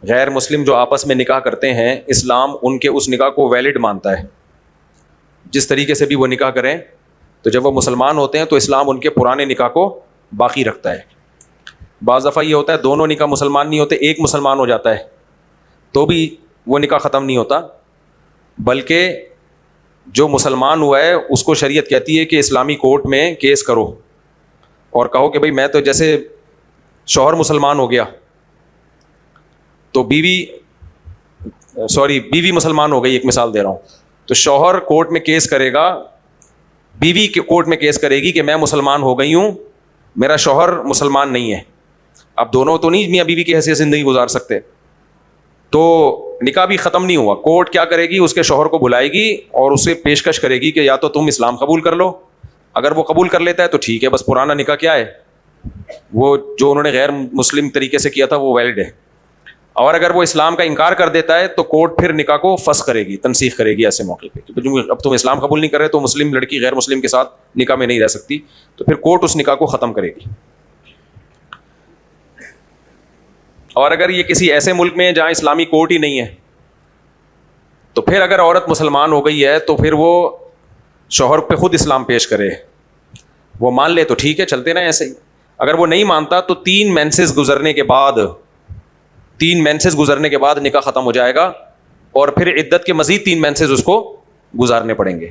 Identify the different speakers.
Speaker 1: غیر مسلم جو آپس میں نکاح کرتے ہیں، اسلام ان کے اس نکاح کو ویلڈ مانتا ہے، جس طریقے سے بھی وہ نکاح کریں. تو جب وہ مسلمان ہوتے ہیں تو اسلام ان کے پرانے نکاح کو باقی رکھتا ہے. بعض دفعہ یہ ہوتا ہے دونوں نکاح مسلمان نہیں ہوتے، ایک مسلمان ہو جاتا ہے تو بھی وہ نکاح ختم نہیں ہوتا، بلکہ جو مسلمان ہوا ہے اس کو شریعت کہتی ہے کہ اسلامی کورٹ میں کیس کرو اور کہو کہ بھئی میں تو، جیسے شوہر مسلمان ہو گیا تو بیوی مسلمان ہو گئی، ایک مثال دے رہا ہوں، تو شوہر کورٹ میں کیس کرے گا، بیوی کے کورٹ میں کیس کرے گی کہ میں مسلمان ہو گئی ہوں، میرا شوہر مسلمان نہیں ہے. اب دونوں تو نہیں میاں بیوی کی حیثیت زندگی گزار سکتے، تو نکاح بھی ختم نہیں ہوا. کورٹ کیا کرے گی، اس کے شوہر کو بلائے گی اور اسے پیشکش کرے گی کہ یا تو تم اسلام قبول کر لو، اگر وہ قبول کر لیتا ہے تو ٹھیک ہے، بس پرانا نکاح کیا ہے، وہ جو انہوں نے غیر مسلم طریقے سے کیا تھا وہ ویلڈ ہے. اور اگر وہ اسلام کا انکار کر دیتا ہے تو کورٹ پھر نکاح کو فسخ کرے گی، تنسیخ کرے گی ایسے موقع پہ، اب تم اسلام قبول نہیں کر رہے تو مسلم لڑکی غیر مسلم کے ساتھ نکاح میں نہیں رہ سکتی، تو پھر کورٹ اس نکاح کو ختم کرے گی. اور اگر یہ کسی ایسے ملک میں ہے جہاں اسلامی کورٹ ہی نہیں ہے تو پھر اگر عورت مسلمان ہو گئی ہے تو پھر وہ شوہر پہ خود اسلام پیش کرے، وہ مان لے تو ٹھیک ہے، چلتے رہے ایسے ہی. اگر وہ نہیں مانتا تو 3 مینسز گزرنے کے بعد نکاح ختم ہو جائے گا، اور پھر عدت کے مزید 3 مینسز اس کو گزارنے پڑیں گے.